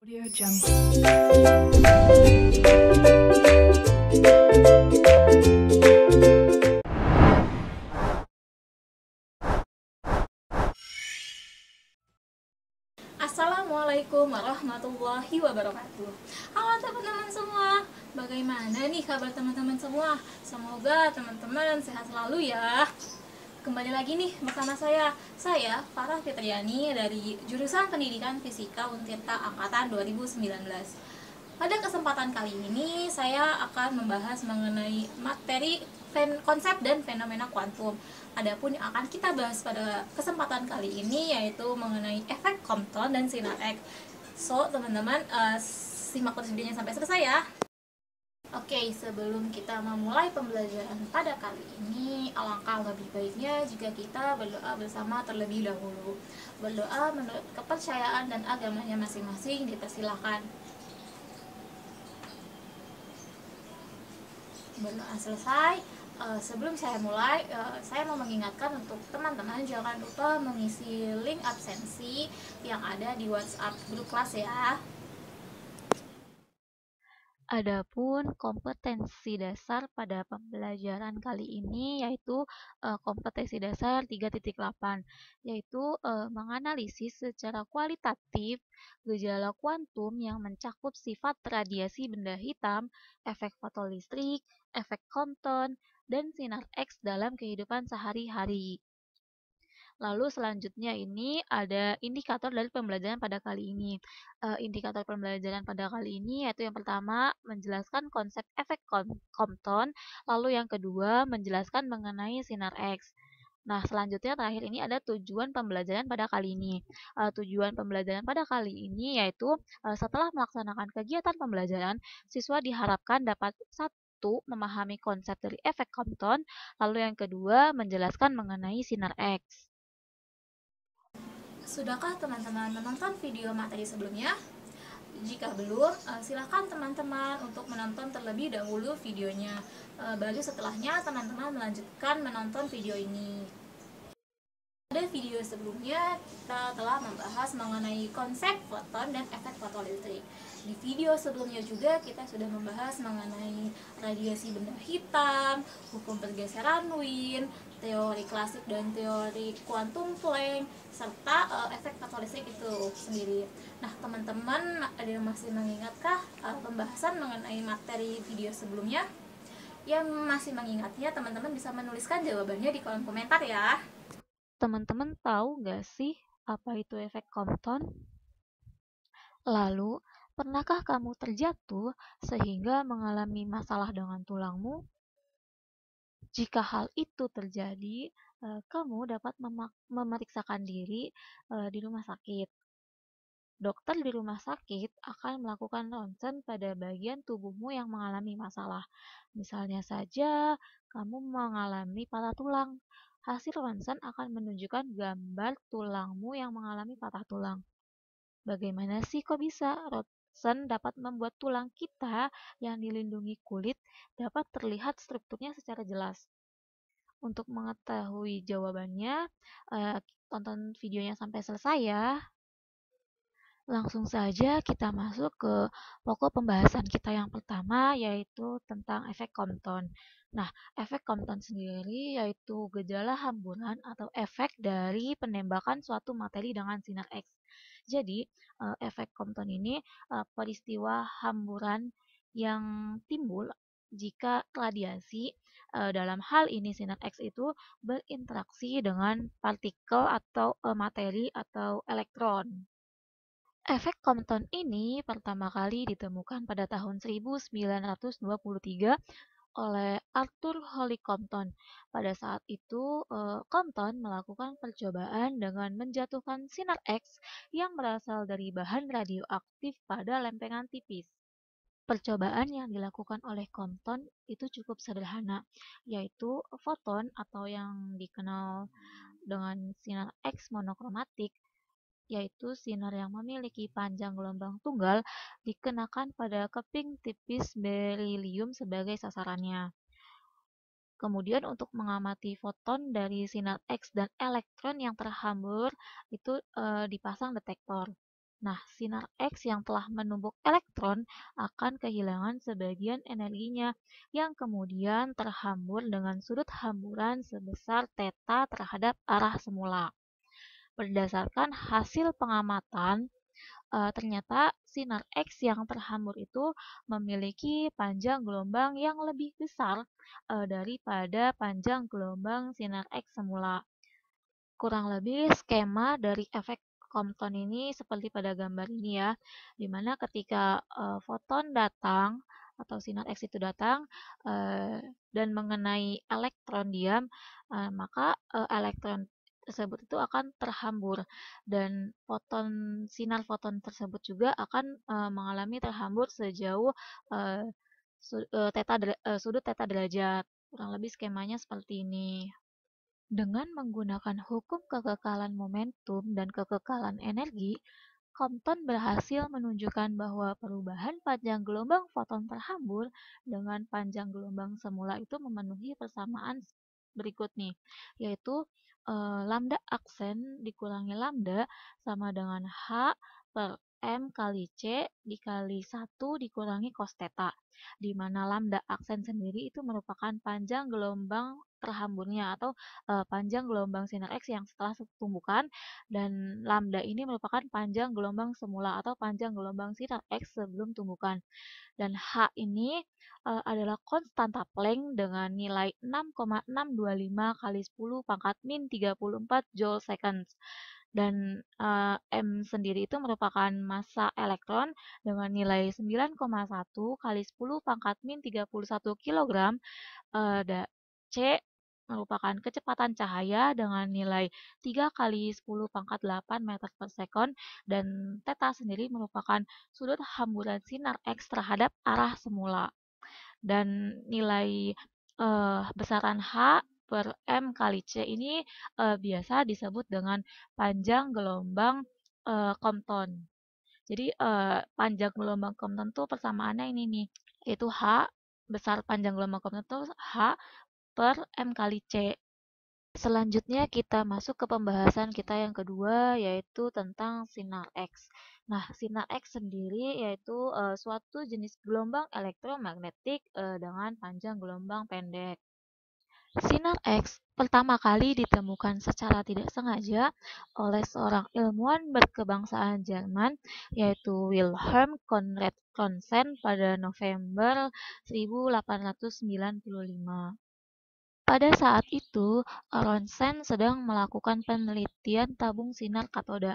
Audio Jungle. Assalamualaikum warahmatullahi wabarakatuh. Halo teman-teman semua, bagaimana nih kabar teman-teman semua? Semoga teman-teman sehat selalu ya. Kembali lagi nih bersama saya Farah Fitriani dari jurusan Pendidikan Fisika Untirta Angkatan 2019. Pada kesempatan kali ini saya akan membahas mengenai materi konsep dan fenomena kuantum. Adapun yang akan kita bahas pada kesempatan kali ini yaitu mengenai efek Compton dan sinar X. So teman-teman simak terus videonya sampai selesai ya. Oke, sebelum kita memulai pembelajaran pada kali ini, alangkah lebih baiknya jika kita berdoa bersama terlebih dahulu. Berdoa menurut kepercayaan dan agamanya masing-masing dipersilakan. Berdoa selesai. Sebelum saya mulai, saya mau mengingatkan untuk teman-teman jangan lupa mengisi link absensi yang ada di WhatsApp grup kelas ya. Adapun kompetensi dasar pada pembelajaran kali ini yaitu kompetensi dasar 3.8, yaitu menganalisis secara kualitatif gejala kuantum yang mencakup sifat radiasi benda hitam, efek fotolistrik, efek Compton, dan sinar X dalam kehidupan sehari-hari. Lalu selanjutnya ini ada indikator dari pembelajaran pada kali ini. Indikator pembelajaran pada kali ini yaitu yang pertama menjelaskan konsep efek Compton, lalu yang kedua menjelaskan mengenai sinar X. Nah, selanjutnya terakhir ini ada tujuan pembelajaran pada kali ini. Tujuan pembelajaran pada kali ini yaitu setelah melaksanakan kegiatan pembelajaran, siswa diharapkan dapat satu memahami konsep dari efek Compton, lalu yang kedua menjelaskan mengenai sinar X. Sudahkah teman-teman menonton video materi sebelumnya? Jika belum, silakan teman-teman untuk menonton terlebih dahulu videonya. Baru setelahnya teman-teman melanjutkan menonton video ini. Pada video sebelumnya kita telah membahas mengenai konsep foton dan efek fotolistrik. Di video sebelumnya juga kita sudah membahas mengenai radiasi benda hitam, hukum pergeseran Wien, teori klasik dan teori kuantum Planck, serta efek fotolistrik itu sendiri. Nah, teman-teman ada yang masih mengingatkah pembahasan mengenai materi video sebelumnya? Yang masih mengingatnya, teman-teman bisa menuliskan jawabannya di kolom komentar ya. Teman-teman tahu nggak sih apa itu efek Compton? Lalu, pernahkah kamu terjatuh sehingga mengalami masalah dengan tulangmu? Jika hal itu terjadi, kamu dapat memeriksakan diri di rumah sakit. Dokter di rumah sakit akan melakukan ronsen pada bagian tubuhmu yang mengalami masalah. Misalnya saja, kamu mengalami patah tulang. Hasil ronsen akan menunjukkan gambar tulangmu yang mengalami patah tulang. Bagaimana sih kok bisa ronsen dapat membuat tulang kita yang dilindungi kulit dapat terlihat strukturnya secara jelas? Untuk mengetahui jawabannya, tonton videonya sampai selesai ya. Langsung saja kita masuk ke pokok pembahasan kita yang pertama, yaitu tentang efek Compton. Nah, efek Compton sendiri yaitu gejala hamburan atau efek dari penembakan suatu materi dengan sinar X. Jadi, efek Compton ini peristiwa hamburan yang timbul jika radiasi, dalam hal ini sinar X itu berinteraksi dengan partikel atau materi atau elektron. Efek Compton ini pertama kali ditemukan pada tahun 1923 oleh Arthur Holly Compton. Pada saat itu, Compton melakukan percobaan dengan menjatuhkan sinar X yang berasal dari bahan radioaktif pada lempengan tipis. Percobaan yang dilakukan oleh Compton itu cukup sederhana, yaitu foton atau yang dikenal dengan sinar X monokromatik, yaitu sinar yang memiliki panjang gelombang tunggal dikenakan pada keping tipis berilium sebagai sasarannya. Kemudian untuk mengamati foton dari sinar X dan elektron yang terhambur itu dipasang detektor. Nah, sinar X yang telah menumpuk elektron akan kehilangan sebagian energinya yang kemudian terhambur dengan sudut hamburan sebesar θ terhadap arah semula. Berdasarkan hasil pengamatan, ternyata sinar X yang terhambur itu memiliki panjang gelombang yang lebih besar daripada panjang gelombang sinar X semula. Kurang lebih skema dari efek Compton ini seperti pada gambar ini ya, dimana ketika foton datang atau sinar X itu datang dan mengenai elektron diam, maka elektron tersebut itu akan terhambur dan sinar foton tersebut juga akan mengalami terhambur sejauh sudut θ derajat. Kurang lebih skemanya seperti ini. Dengan menggunakan hukum kekekalan momentum dan kekekalan energi, Compton berhasil menunjukkan bahwa perubahan panjang gelombang foton terhambur dengan panjang gelombang semula itu memenuhi persamaan berikut nih, yaitu lambda aksen dikurangi lambda sama dengan H per M kali C dikali 1 dikurangi cos theta, di mana lambda aksen sendiri itu merupakan panjang gelombang terhamburnya atau panjang gelombang sinar X yang setelah tumbukan, dan lambda ini merupakan panjang gelombang semula atau panjang gelombang sinar X sebelum tumbukan. Dan H ini adalah konstanta Planck dengan nilai 6,625 kali 10 pangkat min 34 joule seconds. Dan M sendiri itu merupakan massa elektron dengan nilai 9,1 kali 10 pangkat min 31 kg. C merupakan kecepatan cahaya dengan nilai 3 kali 10 pangkat 8 meter per sekon, dan theta sendiri merupakan sudut hamburan sinar X terhadap arah semula. Dan nilai besaran H per M kali C ini biasa disebut dengan panjang gelombang Compton. Jadi panjang gelombang Compton tuh persamaannya ini nih, yaitu H besar panjang gelombang Compton itu H per M kali C. Selanjutnya kita masuk ke pembahasan kita yang kedua, yaitu tentang sinar X. Nah, sinar X sendiri yaitu suatu jenis gelombang elektromagnetik dengan panjang gelombang pendek. Sinar X pertama kali ditemukan secara tidak sengaja oleh seorang ilmuwan berkebangsaan Jerman, yaitu Wilhelm Conrad Rontgen pada November 1895. Pada saat itu, Rontgen sedang melakukan penelitian tabung sinar katoda.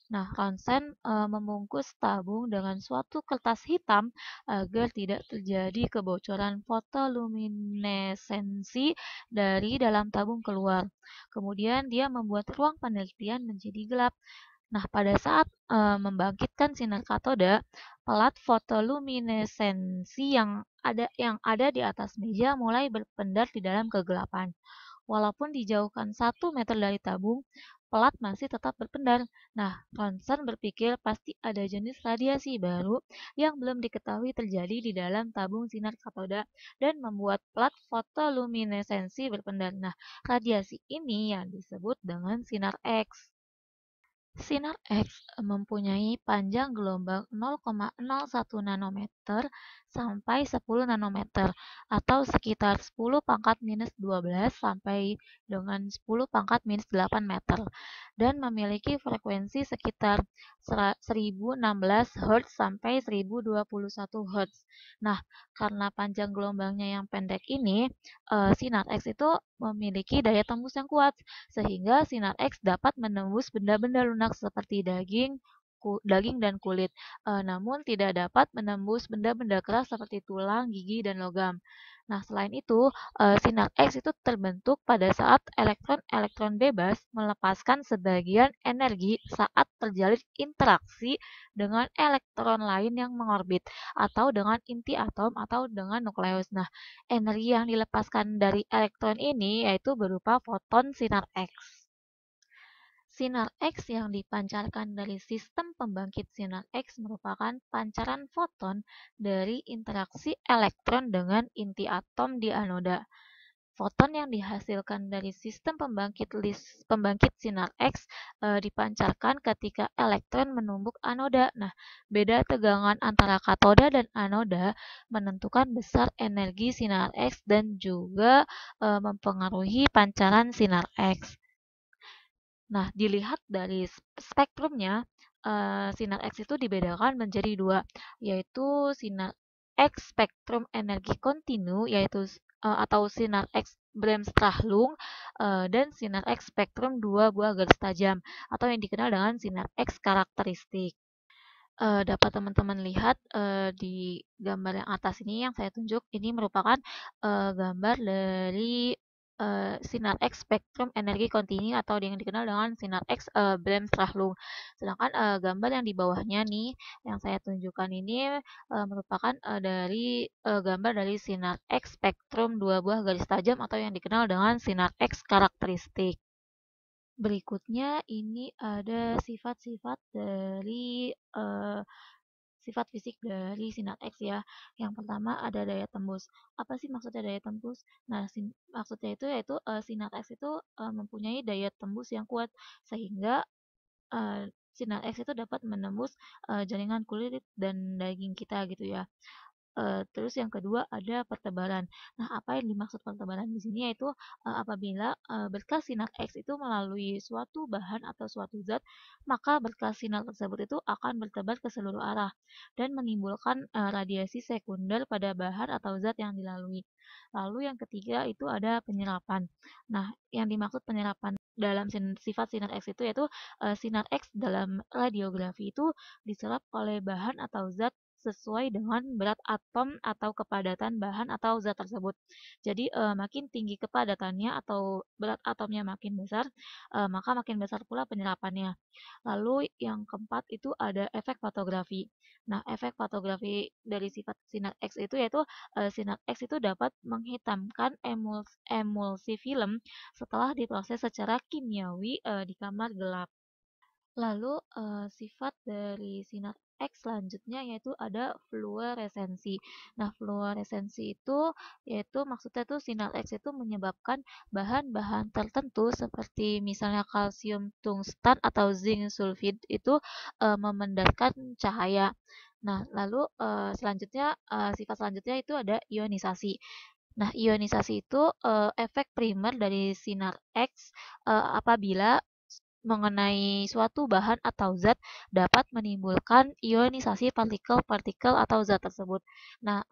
Nah, Rontgen membungkus tabung dengan suatu kertas hitam agar tidak terjadi kebocoran fotoluminesensi dari dalam tabung keluar. Kemudian dia membuat ruang penelitian menjadi gelap. Nah, pada saat membangkitkan sinar katoda, pelat fotoluminesensi yang ada di atas meja mulai berpendar di dalam kegelapan. Walaupun dijauhkan 1 meter dari tabung, pelat masih tetap berpendar. Nah, Rontgen berpikir pasti ada jenis radiasi baru yang belum diketahui terjadi di dalam tabung sinar katoda dan membuat pelat fotoluminesensi berpendar. Nah, radiasi ini yang disebut dengan sinar X. Sinar X mempunyai panjang gelombang 0,01 nanometer sampai 10 nanometer atau sekitar 10 pangkat minus 12 sampai dengan 10 pangkat minus 8 meter dan memiliki frekuensi sekitar 1016 Hz sampai 1021 Hz. Nah, karena panjang gelombangnya yang pendek ini, sinar X itu memiliki daya tembus yang kuat sehingga sinar X dapat menembus benda-benda lunak seperti daging dan kulit, namun tidak dapat menembus benda-benda keras seperti tulang, gigi, dan logam. Nah, selain itu, sinar X itu terbentuk pada saat elektron-elektron bebas melepaskan sebagian energi saat terjalin interaksi dengan elektron lain yang mengorbit, atau dengan inti atom atau dengan nukleus. Nah, energi yang dilepaskan dari elektron ini yaitu berupa foton sinar X. Sinar X yang dipancarkan dari sistem pembangkit sinar X merupakan pancaran foton dari interaksi elektron dengan inti atom di anoda. foton yang dihasilkan dari sistem pembangkit sinar X dipancarkan ketika elektron menumbuk anoda. Nah, beda tegangan antara katoda dan anoda menentukan besar energi sinar X dan juga mempengaruhi pancaran sinar X. Nah, dilihat dari spektrumnya, sinar X itu dibedakan menjadi dua, yaitu sinar X spektrum energi kontinu, yaitu atau sinar X Bremsstrahlung, dan sinar X spektrum dua buah garis tajam, atau yang dikenal dengan sinar X karakteristik. Dapat teman-teman lihat di gambar yang atas ini yang saya tunjuk, ini merupakan gambar dari sinar X spektrum energi kontinu atau yang dikenal dengan sinar X Bremsstrahlung. Sedangkan gambar yang di bawahnya nih yang saya tunjukkan ini merupakan gambar dari sinar X spektrum dua buah garis tajam atau yang dikenal dengan sinar X karakteristik. Berikutnya ini ada sifat-sifat dari sifat fisik dari sinar X ya. Yang pertama ada daya tembus. Apa sih maksudnya daya tembus? Nah, maksudnya itu yaitu sinar X itu mempunyai daya tembus yang kuat sehingga sinar X itu dapat menembus jaringan kulit dan daging kita gitu ya. Terus yang kedua ada pertebalan. Nah, apa yang dimaksud pertebalan di sini yaitu apabila berkas sinar X itu melalui suatu bahan atau suatu zat, maka berkas sinar tersebut itu akan bertebar ke seluruh arah dan menimbulkan radiasi sekunder pada bahan atau zat yang dilalui. Lalu yang ketiga itu ada penyerapan. Nah, yang dimaksud penyerapan dalam sifat sinar X itu yaitu sinar X dalam radiografi itu diserap oleh bahan atau zat sesuai dengan berat atom atau kepadatan bahan atau zat tersebut. Jadi makin tinggi kepadatannya atau berat atomnya makin besar, maka makin besar pula penyerapannya. Lalu yang keempat itu ada efek fotografi. Nah, efek fotografi dari sifat sinar X itu yaitu sinar X itu dapat menghitamkan emulsi film setelah diproses secara kimiawi di kamar gelap. Lalu sifat dari sinar X selanjutnya yaitu ada fluoresensi. Nah, fluoresensi itu yaitu maksudnya tuh sinar X itu menyebabkan bahan-bahan tertentu seperti misalnya kalsium tungsten atau zinc sulfide itu memandarkan cahaya. Nah, lalu sifat selanjutnya itu ada ionisasi. Nah, ionisasi itu efek primer dari sinar X apabila mengenai suatu bahan atau zat dapat menimbulkan ionisasi partikel-partikel atau zat tersebut. Nah,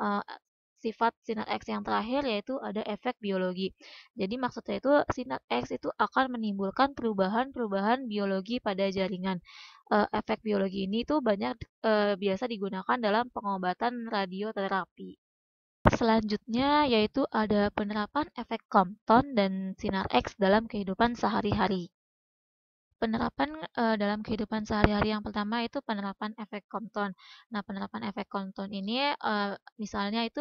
sifat sinar X yang terakhir yaitu ada efek biologi. Jadi maksudnya itu sinar X itu akan menimbulkan perubahan-perubahan biologi pada jaringan. Efek biologi ini tuh banyak biasa digunakan dalam pengobatan radioterapi. Selanjutnya yaitu ada penerapan efek Compton dan sinar X dalam kehidupan sehari-hari. Penerapan dalam kehidupan sehari-hari yang pertama itu penerapan efek Compton. Nah, penerapan efek Compton ini misalnya itu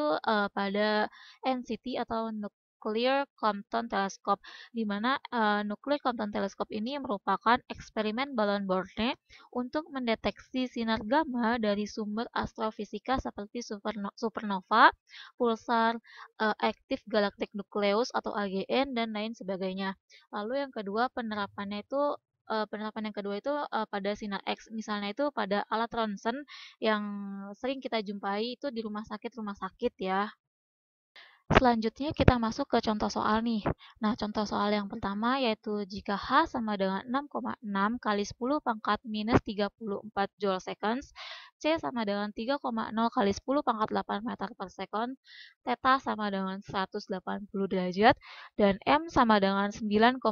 pada NCT atau Nuclear Compton Telescope, di mana Nuclear Compton Telescope ini merupakan eksperimen balon Borne untuk mendeteksi sinar gamma dari sumber astrofisika seperti supernova, pulsar, aktif galaktik nukleus atau AGN, dan lain sebagainya. Lalu yang kedua penerapan yang kedua itu pada sinar X, misalnya itu pada alat ronsen yang sering kita jumpai itu di rumah sakit ya. Selanjutnya kita masuk ke contoh soal nih. Nah, contoh soal yang pertama yaitu jika H sama dengan 6,6 kali 10 pangkat minus 34 joule seconds, C sama dengan 3,0 kali 10 pangkat 8 meter per second, theta sama dengan 180 derajat, dan M sama dengan 9,0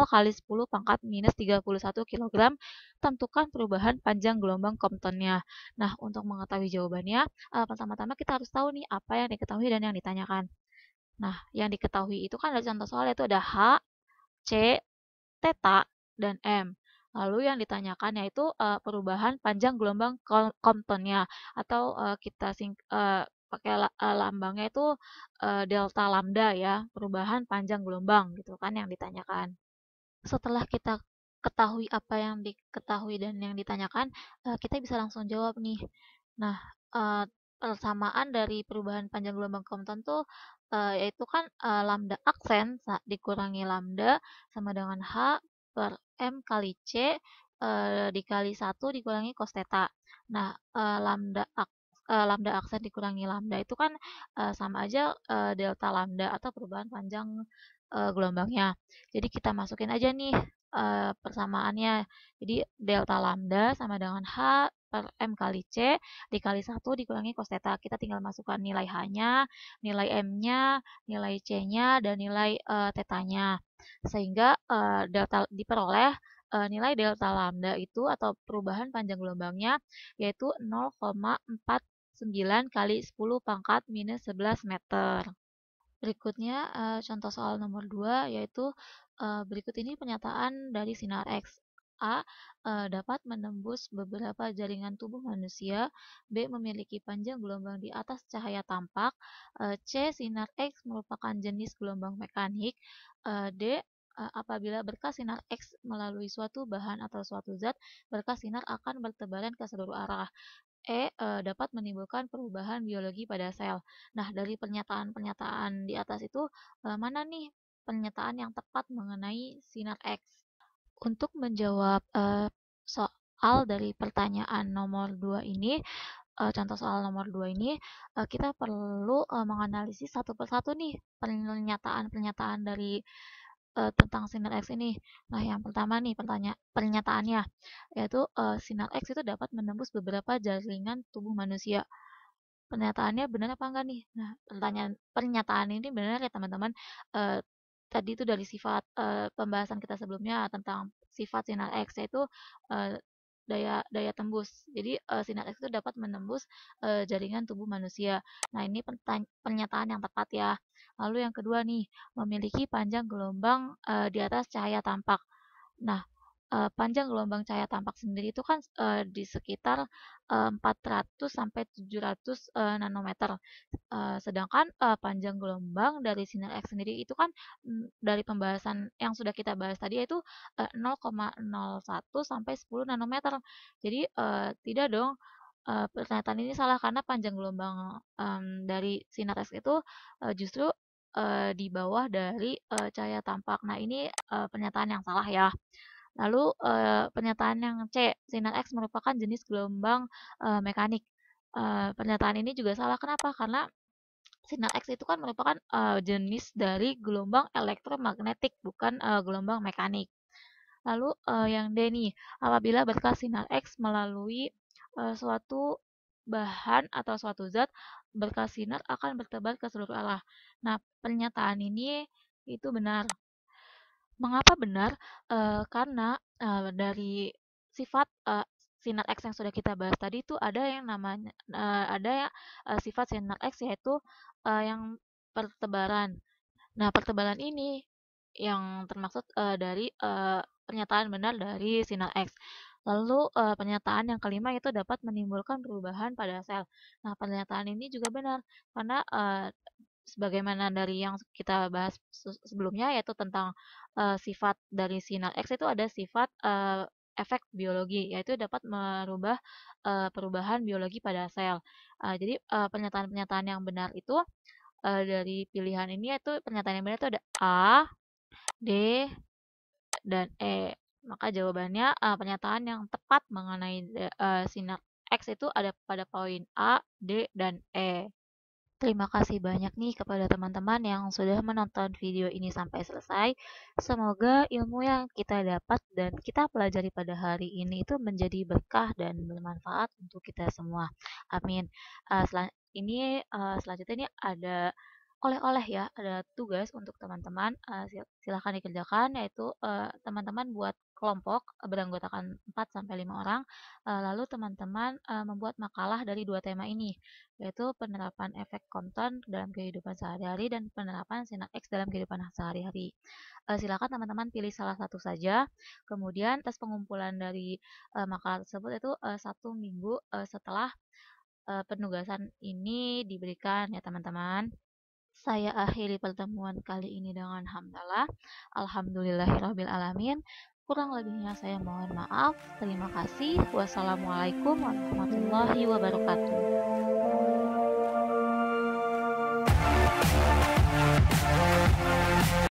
kali 10 pangkat minus 31 kg, tentukan perubahan panjang gelombang Comptonnya. Nah, untuk mengetahui jawabannya, pertama-tama kita harus tahu nih apa yang diketahui dan yang ditanyakan. Nah, yang diketahui itu kan ada contoh soal itu ada H, C, theta, dan M. Lalu yang ditanyakan yaitu perubahan panjang gelombang Comptonnya atau kita pakai lambangnya itu delta lambda ya, perubahan panjang gelombang gitu kan yang ditanyakan. Setelah kita ketahui apa yang diketahui dan yang ditanyakan, kita bisa langsung jawab nih. Nah, persamaan dari perubahan panjang gelombang Compton tuh yaitu kan lambda aksen dikurangi lambda sama dengan H per M kali C dikali 1 dikurangi cos theta. Nah, lambda aksen dikurangi lambda itu kan sama aja delta lambda atau perubahan panjang gelombangnya. Jadi kita masukin aja nih persamaannya. Jadi delta lambda sama dengan H per M kali C dikali 1 dikurangi cos theta. Kita tinggal masukkan nilai H-nya, nilai M-nya, nilai C-nya, dan nilai theta-nya. Sehingga delta diperoleh nilai delta lambda itu atau perubahan panjang gelombangnya yaitu 0,49 kali 10 pangkat minus 11 meter. Berikutnya contoh soal nomor 2 yaitu berikut ini pernyataan dari sinar X. A dapat menembus beberapa jaringan tubuh manusia. B memiliki panjang gelombang di atas cahaya tampak. C sinar X merupakan jenis gelombang mekanik. D apabila berkas sinar X melalui suatu bahan atau suatu zat, berkas sinar akan bertebaran ke seluruh arah. Dapat menimbulkan perubahan biologi pada sel. Nah, dari pernyataan-pernyataan di atas itu, mana nih pernyataan yang tepat mengenai sinar X? Untuk menjawab soal dari pertanyaan nomor 2 ini, contoh soal nomor 2 ini, kita perlu menganalisis satu persatu nih pernyataan-pernyataan dari tentang sinar X ini. Nah, yang pertama nih pernyataannya, yaitu sinar X itu dapat menembus beberapa jaringan tubuh manusia. Pernyataannya benar apa enggak nih? Nah, pernyataan ini benar ya teman-teman. Tadi itu dari sifat pembahasan kita sebelumnya tentang sifat sinar X yaitu daya tembus. Jadi sinar X itu dapat menembus jaringan tubuh manusia. Nah, ini pernyataan yang tepat ya. Lalu yang kedua nih, memiliki panjang gelombang di atas cahaya tampak. Nah, panjang gelombang cahaya tampak sendiri itu kan di sekitar 400 sampai 700 nanometer. Sedangkan panjang gelombang dari sinar X sendiri itu kan dari pembahasan yang sudah kita bahas tadi yaitu 0,01 sampai 10 nanometer. Jadi tidak dong pernyataan ini salah karena panjang gelombang dari sinar X itu justru di bawah dari cahaya tampak. Nah, ini pernyataan yang salah ya. Lalu pernyataan yang C, sinar X merupakan jenis gelombang mekanik. Pernyataan ini juga salah. Kenapa? Karena sinar X itu kan merupakan jenis dari gelombang elektromagnetik, bukan gelombang mekanik. Lalu yang D nih, apabila berkas sinar X melalui suatu bahan atau suatu zat, berkas sinar akan bertebar ke seluruh arah. Nah, pernyataan ini itu benar. Mengapa benar? Karena dari sifat sinar X yang sudah kita bahas tadi itu ada yang namanya sifat sinar X yaitu yang pertebaran. Nah, pertebaran ini yang termaksud dari pernyataan benar dari sinar X. Lalu pernyataan yang kelima itu dapat menimbulkan perubahan pada sel. Nah, pernyataan ini juga benar karena sebagaimana dari yang kita bahas sebelumnya yaitu tentang sifat dari sinar X itu ada sifat efek biologi yaitu dapat merubah perubahan biologi pada sel. Jadi pernyataan-pernyataan yang benar itu dari pilihan ini yaitu pernyataan yang benar itu ada A, D, dan E. Maka jawabannya pernyataan yang tepat mengenai sinar X itu ada pada poin A, D, dan E. Terima kasih banyak nih kepada teman-teman yang sudah menonton video ini sampai selesai. Semoga ilmu yang kita dapat dan kita pelajari pada hari ini itu menjadi berkah dan bermanfaat untuk kita semua. Amin. Selanjutnya ini ada oleh-oleh ya, ada tugas untuk teman-teman. Silahkan dikerjakan yaitu teman-teman buat kelompok beranggotakan 4 sampai 5 orang. Lalu teman-teman membuat makalah dari 2 tema ini, yaitu penerapan efek Compton dalam kehidupan sehari-hari dan penerapan sinar X dalam kehidupan sehari-hari. Silakan teman-teman pilih salah satu saja. Kemudian tes pengumpulan dari makalah tersebut itu 1 minggu setelah penugasan ini diberikan ya teman-teman. Saya akhiri pertemuan kali ini dengan hamdalah. Alhamdulillahirrabbilalamin. Kurang lebihnya saya mohon maaf. Terima kasih. Wassalamualaikum warahmatullahi wabarakatuh.